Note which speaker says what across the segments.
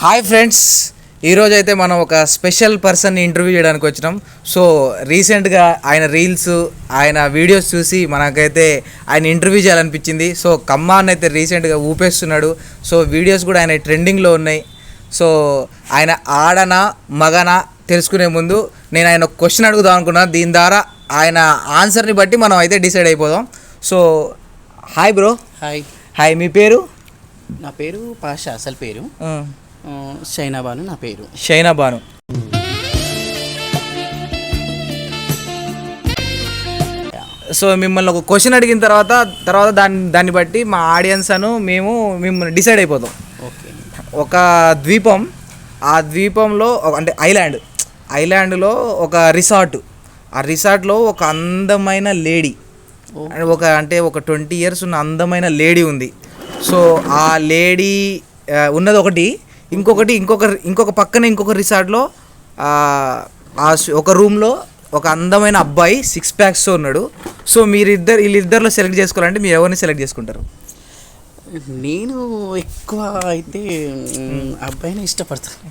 Speaker 1: Hi friends, ఈరోజు అయితే మనం ఒక స్పెషల్ పర్సన్ని ఇంటర్వ్యూ చేయడానికి వచ్చినాం. సో రీసెంట్గా ఆయన రీల్స్, ఆయన వీడియోస్ చూసి మనకైతే ఆయన ఇంటర్వ్యూ చేయాలనిపించింది. సో కమ్మాన్ అయితే రీసెంట్గా ఊపేస్తున్నాడు. సో వీడియోస్ కూడా ఆయన ట్రెండింగ్లో ఉన్నాయి. సో ఆయన ఆడనా మగనా తెలుసుకునే ముందు నేను ఆయన ఒక క్వశ్చన్ అడుగుదాం అనుకున్నాను. దీని ద్వారా ఆయన ఆన్సర్ని బట్టి మనం అయితే డిసైడ్ అయిపోదాం. So hi bro. హాయ్, మీ పేరు?
Speaker 2: నా పేరు పాషా, అసలు పేరు షైనాబాను. నా పేరు
Speaker 1: షైనాబాను. సో మిమ్మల్ని ఒక క్వశ్చన్ అడిగిన తర్వాత దాన్ని బట్టి మా ఆడియన్స్ మేము మిమ్మల్ని డిసైడ్ అయిపోతాం.
Speaker 2: ఓకే.
Speaker 1: ఒక ద్వీపం, ఆ ద్వీపంలో అంటే ఐలాండ్లో ఒక రిసార్ట్, ఆ రిసార్ట్లో ఒక అందమైన లేడీ, ఒక 20 years ఉన్న అందమైన లేడీ ఉంది. సో ఆ లేడీ ఉన్నది ఒకటి, ఇంకొక పక్కన ఇంకొక రిసార్ట్లో ఒక రూమ్లో ఒక అందమైన అబ్బాయి 6 packs ఉన్నాడు. సో వీళ్ళిద్దరిలో సెలెక్ట్ చేసుకోవాలంటే మీరు ఎవరిని సెలెక్ట్ చేసుకుంటారు?
Speaker 2: నేను ఎక్కువ అయితే అబ్బాయిని ఇష్టపడతాను.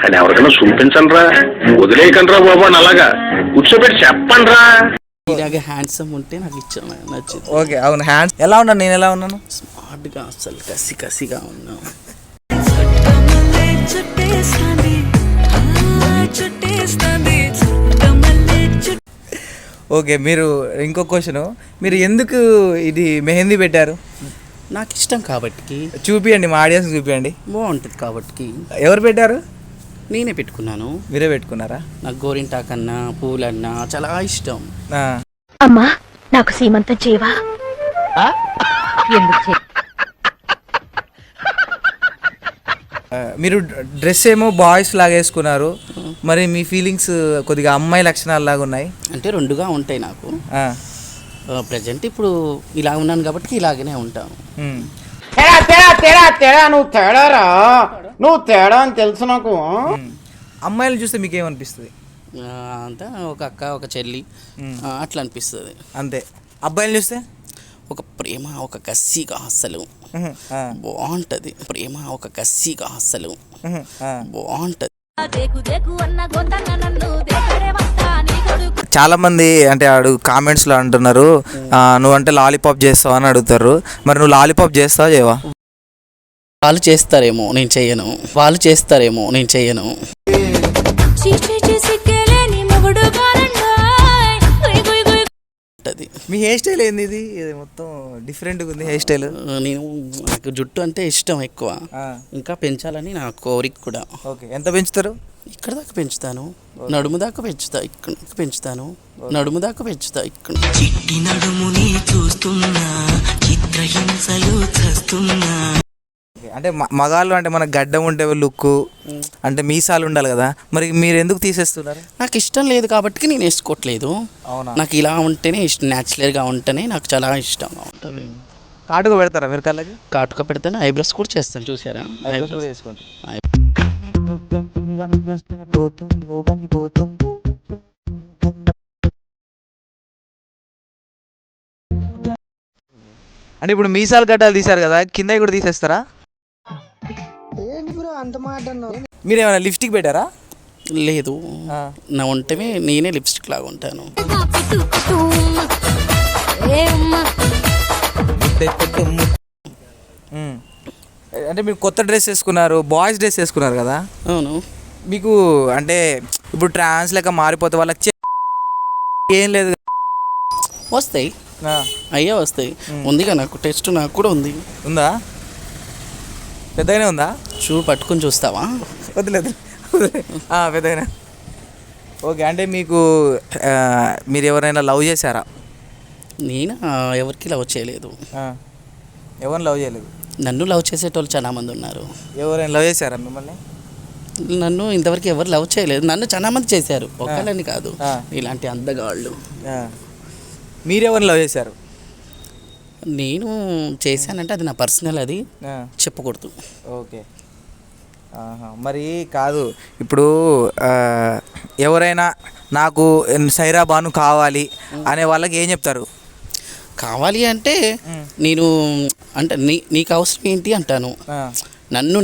Speaker 3: అని ఎవరికైనా చూపించండి రా, వదిలేయకండి రా బాబు అని అలాగా కూర్చోబెట్టి చెప్పండి రా.
Speaker 2: ఇలాగే హ్యాండ్సమ్ ఉంటే నాకు నచ్చింది.
Speaker 1: ఓకే, అవును. హ్యాండ్స్ ఎలా ఉన్నాను? నేను ఎలా ఉన్నాను?
Speaker 2: స్మార్ట్గా, అసలు కసిగా ఉన్నాను.
Speaker 1: ఓకే, మీరు ఇంకో క్వశ్చన్, మీరు ఎందుకు ఇది మెహందీ పెట్టారు?
Speaker 2: నాకు ఇష్టం కాబట్టి.
Speaker 1: చూపియండి, మా ఆడియన్స్ చూపియండి.
Speaker 2: బాగుంటుంది కాబట్టి.
Speaker 1: ఎవరు పెట్టారు?
Speaker 2: నేనే పెట్టుకున్నాను.
Speaker 1: మీరే పెట్టుకున్నారా?
Speaker 2: నాకు గోరింటాకన్నా పూలన్నా చాలా ఇష్టం.
Speaker 4: అమ్మా, నాకు సీమంతం చేయవా?
Speaker 1: మీరు డ్రెస్ ఏమో బాయ్స్ లాగా వేసుకున్నారు, మరి మీ ఫీలింగ్స్ కొద్దిగా అమ్మాయి లక్షణాలు లాగా ఉన్నాయి.
Speaker 2: అంటే రెండుగా ఉంటాయి నాకు. ప్రజెంట్ ఇప్పుడు ఇలా ఉన్నాను కాబట్టి ఇలాగనే ఉంటాను.
Speaker 5: నువ్వు తేడా అని తెలుసు నాకు.
Speaker 1: అమ్మాయిలు చూస్తే మీకు ఏమనిపిస్తుంది?
Speaker 2: అంతా ఒక అక్క, ఒక చెల్లి అట్లా అనిపిస్తుంది
Speaker 1: అంతే. అబ్బాయిలు చూస్తే
Speaker 2: ఒక ప్రేమ, ఒక కసిగా అసలు బాగుంటది. ప్రేమ, ఒక కసిగా అసలు బాగుంటది.
Speaker 1: చాలా మంది అంటే కామెంట్స్లో అంటున్నారు, నువ్వంటే లాలీపాప్ చేస్తావు అని అడుగుతారు. మరి నువ్వు లాలీపాప్ చేస్తావా చేయవా?
Speaker 2: వాళ్ళు చేస్తారేమో, నేను చెయ్యను.
Speaker 1: మీ హెయిర్ స్టైల్ ఏంది? ఇది మొత్తం డిఫరెంట్గా ఉంది హెయిర్ స్టైల్.
Speaker 2: నాకు జుట్టు అంటే ఇష్టం ఎక్కువ, ఇంకా పెంచాలని నా కోరిక కూడా.
Speaker 1: ఓకే, ఎంత పెంచుతారు?
Speaker 2: ఇక్కడ దాకా పెంచుతాను, నడుము దాకా పెంచుతా, ఇక్కడ పెంచుతాను, నడుము దాకా పెంచుతా. ఇక్కడ చిట్టి నడుముని చూస్తున్నా, చిత్రహింసలు చేస్తున్నా.
Speaker 1: అంటే మగాళ్ళు అంటే మన గడ్డం ఉంటే లుక్ అంటే మీసాలు ఉండాలి కదా, మరి మీరు ఎందుకు తీసేస్తున్నారు?
Speaker 2: నాకు ఇష్టం లేదు కాబట్టి నేను వేసుకోవట్లేదు.
Speaker 1: అవునా?
Speaker 2: నాకు ఇలా ఉంటేనే ఇష్టం, న్యాచురల్గా ఉంటేనే నాకు చాలా ఇష్టంగా ఉంటుంది.
Speaker 1: కాటుక పెడతారా మీరు కళ్ళకి?
Speaker 2: కాటుక పెడతాను, ఐబ్రోస్ కూడా చేస్తాను. చూసారా?
Speaker 1: ఐబ్రోస్ వేసుకోండి. అంటే ఇప్పుడు మీసాలు గడ్డాలు తీశారు కదా, కింద కూడా తీసేస్తారా? మీరు ఏమైనా లిప్స్టిక్ పెట్టారా?
Speaker 2: లేదు, నా ఉంటమే నేనే లిప్స్టిక్ లాగా ఉంటాను.
Speaker 1: అంటే మీరు కొత్త డ్రెస్ వేసుకున్నారు, బాయ్స్ డ్రెస్ వేసుకున్నారు కదా.
Speaker 2: అవును.
Speaker 1: మీకు అంటే ఇప్పుడు ట్రాన్స్ లెక్క మారిపోతే వాళ్ళకి ఏం లేదు?
Speaker 2: వస్తాయి, అయ్యా వస్తాయి. ఉందిగా నాకు టెస్ట్, నాకు కూడా ఉందా?
Speaker 1: పెద్దగానే ఉందా?
Speaker 2: పట్టుకుని చూస్తావా?
Speaker 1: వద్దులేదు, పెద్దగానే. ఓకే, అంటే మీరు ఎవరైనా లవ్ చేశారా?
Speaker 2: నేను ఎవరికి లవ్ చేయలేదు.
Speaker 1: ఎవరిని లవ్ చేయలేదు?
Speaker 2: నన్ను లవ్ చేసేటోళ్ళు చాలా మంది ఉన్నారు.
Speaker 1: ఎవరైనా లవ్ చేశారా మిమ్మల్ని?
Speaker 2: నన్ను ఇంతవరకు ఎవరు లవ్ చేయలేదు. నన్ను చాలా మంది చేశారు, ఒక్కళ్ళని కాదు. ఇలాంటి అందగాళ్ళు.
Speaker 1: మీరెవరిని లవ్ చేశారు?
Speaker 2: నేను చేశానంటే అది నా పర్సనల్, అది చెప్పకూడదు.
Speaker 1: ఓకే, మరి కాదు, ఇప్పుడు ఎవరైనా నాకు సైరా బాను కావాలి అనే వాళ్ళకి ఏం చెప్తారు?
Speaker 2: కావాలి అంటే నేను అంటే నీకు అవసరం ఏంటి అంటాను. నన్ను